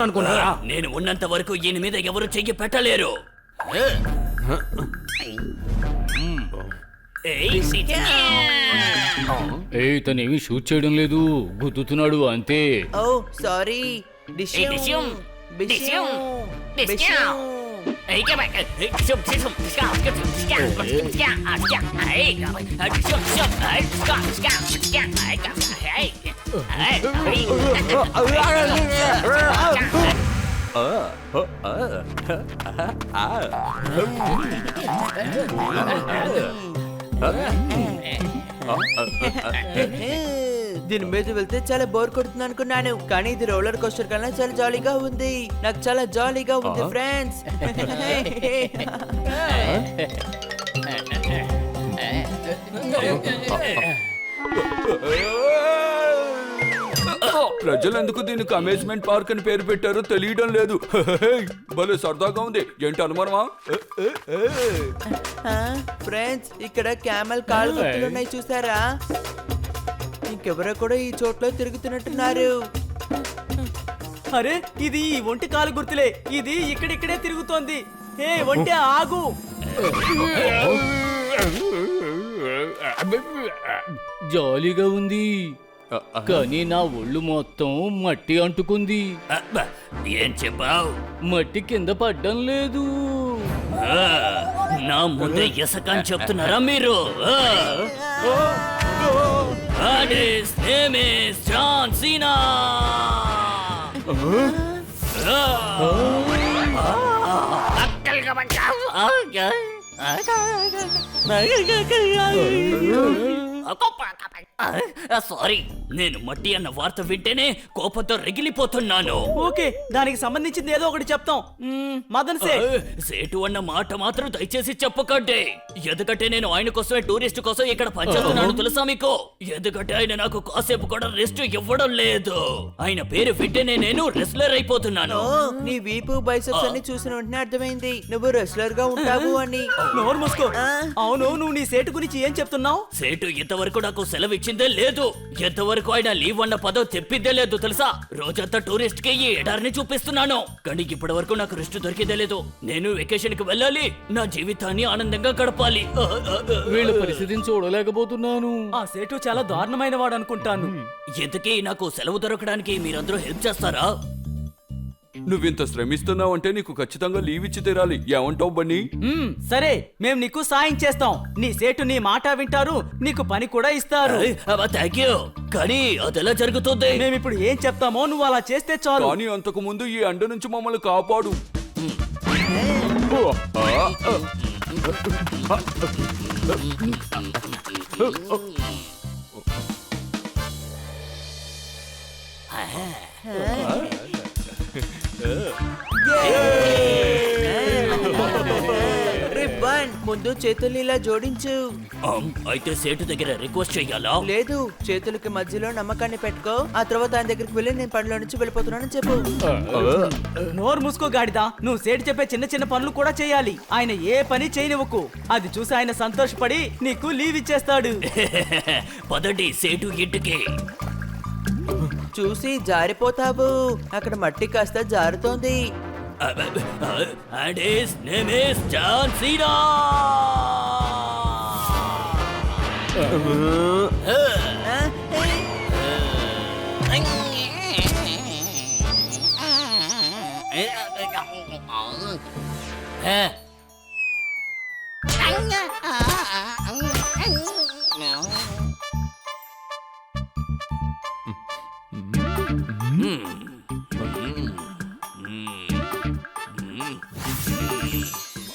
అనుకున్నారా? నేను ఉన్నంత వరకు ఈయన మీద ఎవరు చెయ్యి పెట్టలేరు. తనేమి షూట్ చేయడం లేదు, గుద్దుతున్నాడు అంతే. ఓ సారీ. దీని మీద వెళ్తే చాలా బోర్ కొడుతుంది అనుకున్నాను, కానీ ఇది రోలర్ కోస్టర్ కన్నా చాలా జాలీగా ఉంది. నాకు చాలా జాలీగా ఉంది ఫ్రెండ్స్. ప్రజలెందుకు దీనికి అమేజ్మెంట్ పార్క్ అని పేరు పెట్టారో తెలియడం లేదు. భలే సరదాగా ఉంది. ఏంటి అనుమానమా? ఫ్రెండ్స్, ఇక్కడ క్యామెల్ కాళ్ళు గుర్తులు ఉన్నాయి చూసారా? ఇంకెవరో కూడా ఈ చోట్లో తిరుగుతున్నట్టున్నారు. అరే, ఇది ఈ ఒంటి కాలు గుర్తులే. ఇది ఇక్కడిక్కడే తిరుగుతోంది. హే ఒంటి, ఆగు. జాలీగా ఉంది, కానీ నా ఒళ్ళు మొత్తం మట్టి అంటుకుంది. ఏం చెప్పావు? మట్టి కింద పడ్డం లేదు. నా ముందే ఇసుక అని చెప్తున్నారా మీరు? His name is John Cena. Sorry, నేను మట్టి అన్న వార్త వింటేనే కోపంతో రగిలిపోతున్నాను. ఓకే, దానికి సంబంధించింది ఏదో ఒకటి చెప్తాం. మదన్ సేటు అన్న మాట మాత్రం దయచేసి చెప్పకండి. ఎందుకంటే నేను ఆయన కోసమే టూరిస్ట్ కోసం ఇక్కడ పనిచేస్తున్నాను, తెలుసా మీకు? ఎందుకంటే ఆయన నాకు కాసేపు కూడా రెస్ట్ ఇవ్వడం లేదు. ఆయన పేరు వింటేనే నేను రెస్లర్ అయిపోతున్నాను. నీ వీపు బైసెప్స్ అన్ని చూసిన వెంటనే అర్థమైంది నువ్వు రెస్లర్ గా ఉంటావు అని. నోరు మూసుకో. అవును, నువ్వు నీ సేటు గురించి ఏం చెప్తున్నావు? సేటు ఇంతవరకు నాకు సెలవు ఇచ్చిందే లేదు. ఎంతవరకు ఆయన లీవ్ అన్న పదం తెప్పిద్దే లేదు, తెలుసా? రోజంతా టూరిస్ట్ కి ఈ ఎడారిని చూపిస్తున్నాను, కానీ ఇప్పటి వరకు నాకు రెస్ట్ దొరికిదే లేదు. నేను వెకేషన్ కి వెళ్ళాలి, నా జీవితాన్ని ఆనందంగా గడపాలి. వీళ్ళ పరిస్థితిని చూడలేకపోతున్నాను. ఆ సేటు చాలా దారుణమైన వాడు అనుకుంటాను. ఇంతకీ నాకు సెలవు దొరకడానికి మీరందరూ హెల్ప్ చేస్తారా? నువ్వింత శ్రమిస్తున్నావంటే నీకు ఖచ్చితంగా లీవ్ ఇచ్చి తీరాలి. ఏమంటావు బన్నీ? సరే, మేము నీకు సాయం చేస్తాం. నీ సేటు నీ మాట వింటారు, నీకు పని కూడా ఇస్తారు. Thank you. కానీ అదెలా జరుగుతుంది? మేము ఇప్పుడు ఏం చెప్తామో నువ్వు అలా చేస్తే చాలు. కానీ అంతకు ముందు ఈ అండ నుంచి మమ్మల్ని కాపాడు. ముందు చేతులు ఇలా జోడించు. అయితే సేటు దగ్గర రిక్వెస్ట్ చెయ్యాలా? లేదు, చేతులకి మధ్యలో నమ్మకాన్ని పెట్టుకో. ఆ తర్వాత ఆయన దగ్గరికి వెళ్ళి నేను పనిలో నుంచి వెళ్ళిపోతున్నానని చెప్పు. నోరు మూసుకో గాడిదా. నువ్వు సేటు చెప్పే చిన్న చిన్న పనులు కూడా చేయాలి. ఆయన ఏ పని చేయనివ్వకు. అది చూసి ఆయన సంతోషపడి నీకు లీవ్ ఇచ్చేస్తాడు. పదండి సేటు ఇంటికి. చూసి జారిపోతావు, అక్కడ మట్టి కాస్త జారుతోంది. And his name is John Cena.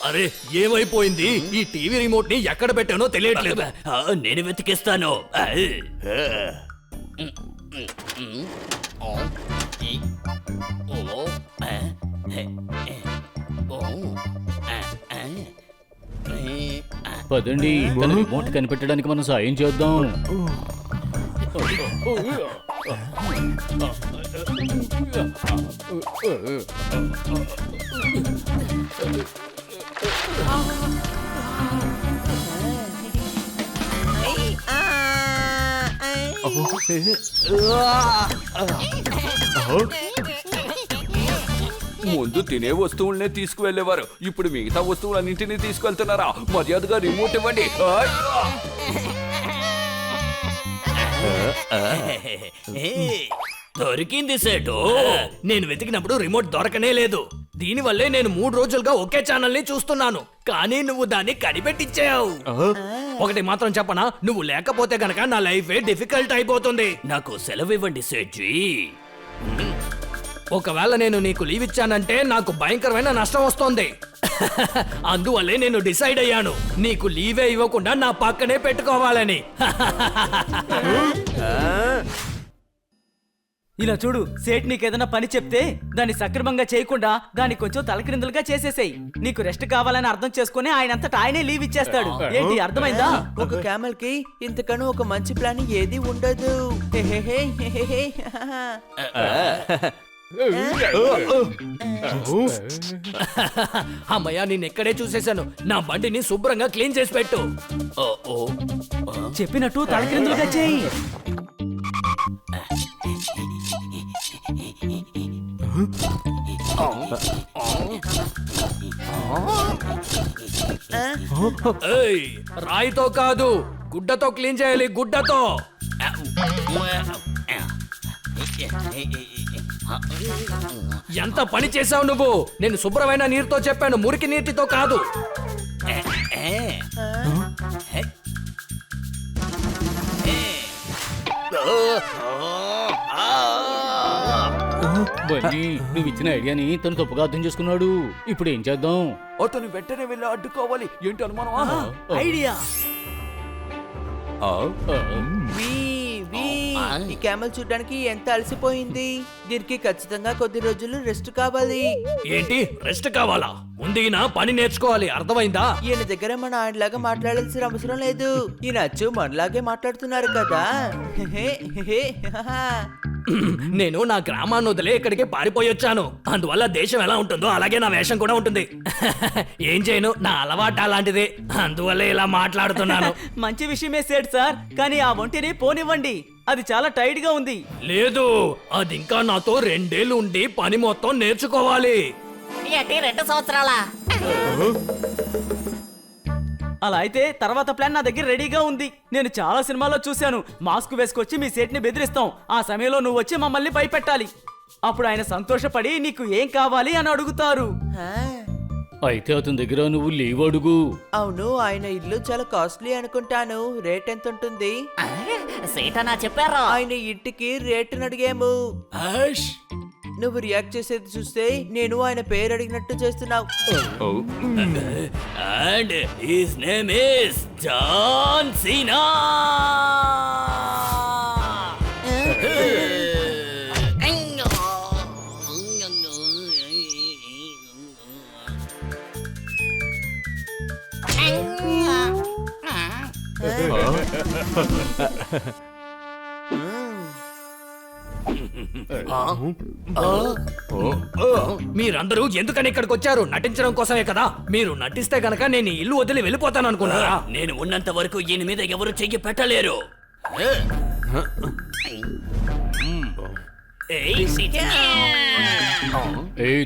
అరే, ఏమైపోయింది? ఈ టీవీ రిమోట్ ని ఎక్కడ పెట్టానో తెలియట్లేదు. నేను వెతికిస్తాను. పదండి, తన రిమోట్ కనిపెట్టడానికి మనం సాయం చేద్దాం. ముందు తినే వస్తువులనే తీసుకువెళ్ళేవారు, ఇప్పుడు మిగతా వస్తువులన్నింటినీ తీసుకెళ్తున్నారా? మర్యాదగా రిమోట్ ఇవ్వండి. దొరికింది సేటు. నేను వెతికినప్పుడు రిమోట్ దొరకనే లేదు. దీనివల్లే నేను 3 రోజులుగా ఒకే ఛానల్ ని చూస్తున్నాను. కానీ నువ్వు దాన్ని కనిపెట్టించావు. ఒకటి మాత్రం చెప్పనా, నువ్వు లేకపోతే గనక నా లైఫ్ డిఫికల్ట్ అయిపోతుంది. నాకు సెలవు ఇవ్వండి సేట్జీ. ఒకవేళ నేను నీకు లీవ్ ఇచ్చానంటే నాకు భయంకరమైన నష్టం వస్తుంది. అందువల్లే నేను డిసైడ్ అయ్యాను, నీకు లీవే ఇవ్వకుండా నా పక్కనే పెట్టుకోవాలని. ఇలా చూడు, సేట్ నీకేదైనా పని చెప్తే దాన్ని సక్రమంగా చేయకుండా దాన్ని కొంచెం తలక్రిందులుగా చేసేసేయ్. నీకు రెస్ట్ కావాలని అర్థం చేసుకుని ఆయనంతటా ఆయనే లీవ్ ఇచ్చేస్తాడు. ఏంటి, అర్థమైందా? ఒక క్యామెల్ కి ఇంతకన్నా ఒక మంచి ప్లాన్ ఏది ఉండదు. హెహెహే, హెహెహే. అమ్మయ్య, నేను ఎక్కడే చూసేశాను. నా బండిని శుభ్రంగా క్లీన్ చేసి పెట్టు. చెప్పినట్టు తలక్రిందులుగా చేయి. ఏయ్, రాయితో కాదు, గుడ్డతో క్లీన్ చేయాలి. గుడ్డతో. ఎంత పని చేసావు నువ్వు. నేను శుభ్రమైన నీరుతో చెప్పాను, మురికి నీటితో కాదు. బన్నీ, నువ్వు ఇచ్చిన ఐడియాని తను తప్పుగా అర్థం చేసుకున్నాడు. ఇప్పుడు ఏం చేద్దాం? అతను వెంటనే వెళ్ళి అడ్డుకోవాలి. ఏంటి అనుమానమా? ఐడియా. We, we. ఈ క్యామెల్ చూడడానికి ఎంత అలసిపోయింది. దీనికి ఖచ్చితంగా కొద్ది రోజులు రెస్ట్ కావాలి. ఏంటి, రెస్ట్ కావాలా? ముందు ఈయన పని నేర్చుకోవాలి, అర్థమైందా? ఈయన దగ్గర మన ఆయనలాగా మాట్లాడాల్సిన అవసరం లేదు. ఈయన అచ్చు మనలాగే మాట్లాడుతున్నారు కదా. హెహె, హెహె, హహా. నేను నా గ్రామాన్ని వదిలే ఇక్కడికి పారిపోయి వచ్చాను. అందువల్ల దేశం ఎలా ఉంటుందో అలాగే నా వేషం కూడా ఉంటుంది. ఏం చేయను, నా అలవాటు అలాంటిది. అందువల్ల ఇలా మాట్లాడుతున్నాను. మంచి విషయమే సేట్ సార్, కానీ ఆ ఒంటిని పోనివ్వండి. అది చాలా టైట్ గా ఉంది. లేదు, అది ఇంకా నాతో 2 ఏళ్ళు ఉండి పని మొత్తం నేర్చుకోవాలి. ఏంటి 2 సంవత్సరాలా? అలా అయితే తర్వాత ప్లాన్ నా దగ్గర రెడీగా ఉంది. నేను చాలా సినిమాల్లో చూశాను. మాస్క్ వేసుకొచ్చి మీ సేట్ ని బెదిరిస్తాం. ఆ సమయంలో నువ్వు వచ్చి మమ్మల్ని భయపెట్టాలి. అప్పుడు ఆయన సంతోషపడి నీకు ఏం కావాలి అని అడుగుతారు. ఆ, అయితే అతని దగ్గర నువ్వు లీవ్ అడుగు. అవును, ఆయన ఇల్లు చాలా కాస్ట్లీ అనుకుంటాను. రేట్ ఎంత ఉంటుంది? సేటనా చెప్పారు. ఆయన ఇంటికి రేటును అడిగాము. ఆష్! నువ్వు రియాక్ట్ చేసేది చూస్తే నేను ఆయన పేరు అడిగినట్టు చేస్తున్నావు. And his name is John Cena. మీరందరూ ఎందుకని ఇక్కడికి వచ్చారు? నటించడం కోసమే కదా. మీరు నటిస్తే గనక నేను ఈ ఇల్లు వదిలి వెళ్ళిపోతాను అనుకున్నారా? నేను ఉన్నంత వరకు ఈయన మీద ఎవరు చెయ్యి పెట్టలేరు.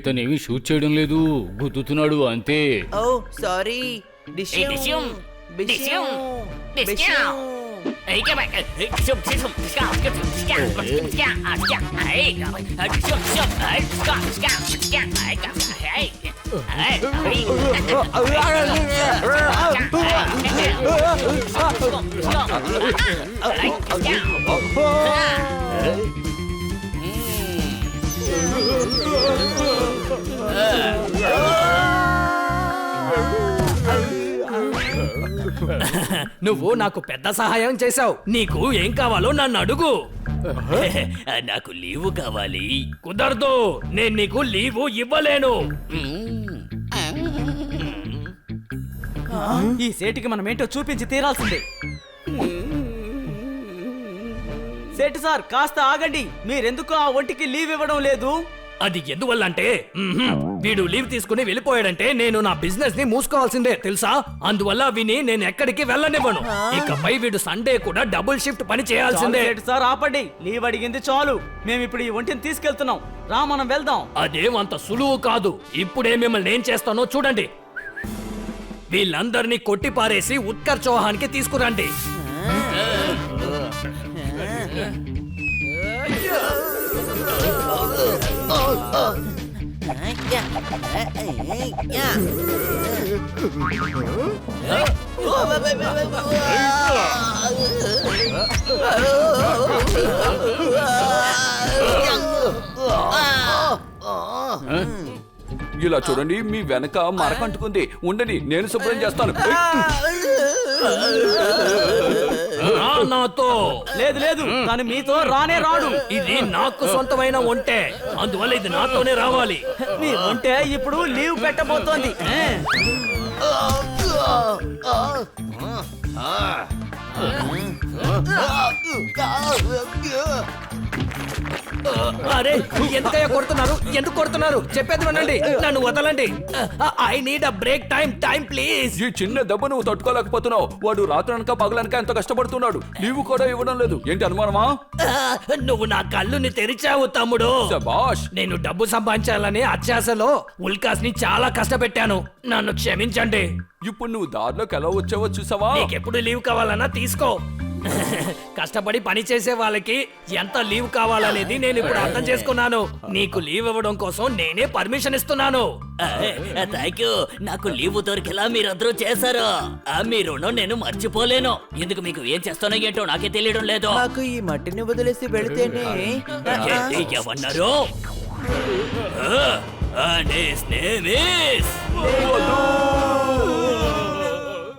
తనేమి షూట్ చేయడం లేదు, గుద్దుతున్నాడు అంతే. ఓ సారీ. డిష్యూమ్, డిష్యూమ్, డిష్యూమ్. నువ్వు నాకు పెద్ద సహాయం చేశావు. నీకు ఏం కావాలో నన్ను అడుగు. నాకు లీవు కావాలి. కుదరదు, నేను నీకు లీవు ఇవ్వలేను. ఈ సేటుకి మనం ఏంటో చూపించి తీరాల్సిందే. సేటు సార్, కాస్త ఆగండి. మీరెందుకు ఆ ఒంటికి లీవ్ ఇవ్వడం లేదు? అది ఎందువల్ల అంటే వీడు లీవ్ తీసుకుని వెళ్ళిపోయాడంటే నేను నా బిజినెస్ ని మూసుకోవాల్సిందే తెలుసా. అందువల్ల విని నేను ఎక్కడికి వెళ్ళనివ్వను. ఇకపై వీడు సండే కూడా డబుల్ షిఫ్ట్ పని చేయాల్సిందే. చాలు సార్ ఆపండి, లీవ్ అడిగింది చాలు. మేము ఇప్పుడు ఈ ఒంటిని తీసుకెళ్తున్నాం, రా మనం వెళ్దాం. అదేమంత సులువు కాదు. ఇప్పుడే మిమ్మల్ని ఏం చేస్తానో చూడండి. వీళ్ళందరినీ కొట్టి పారేసి ఉత్కర్ చౌహాన్ కి తీసుకురండి. ఇలా చూడండి, మీ వెనక మరకంటుకుంది. ఉండని, నేను శుభ్రం చేస్తాను. రా నాతో. లేదు లేదు, తను మీతో రానే రాడు. ఇది నాకు సొంతమైన ఒంటే, అందువల్ల ఇది నాతోనే రావాలి. మీ ఒంటే ఇప్పుడు లీవ్ పెట్టబోతోంది. అరే ఎందుకయ్యా కొడుతున్నారు? ఎందుకు కొడుతున్నారు? చెప్పేది వినండి, నన్ను వదలండి. I need a break time please. ఈ చిన్న దెబ్బ నువ్వు తట్టుకోలేకపోతున్నావు. వాడు రాత్రనక పగలనక ఎంతో కష్టపడుతున్నాడు. లీవు కూడా ఇవ్వడం లేదు. ఏంటి అనుమానమా? నువ్వు నా కళ్ళుని తెరిచావు తమ్ముడు. శభాష్. నేను డబ్బు సంపాదించాలని అత్యాశలో ఉల్కాస్ ని చాలా కష్టపెట్టాను. నన్ను క్షమించండి. ఇప్పుడు నువ్వు దారిలోకి ఎలా వచ్చావో చూసావా? నీకెప్పుడు లీవ్ కావాలన్నా తీసుకో. కష్టపడి పని చేసే వాళ్ళకి ఎంత లీవ్ కావాలనేది నేను ఇప్పుడు అర్థం చేసుకున్నాను. నీకు లీవ్ ఇవ్వడం కోసం నేనే పర్మిషన్ ఇస్తున్నాను. Thank you. నాకు లీవ్ దొరికేలా మీరందరూ చేశారు. మీ రుణం నేను మర్చిపోలేను. ఎందుకు మీకు ఏం చేస్తానో ఏంటో నాకే తెలియడం లేదు. నాకు ఈ మట్టిని వదిలేసి వెళితేనే ఏంటి ఏమన్నారు? And his name is...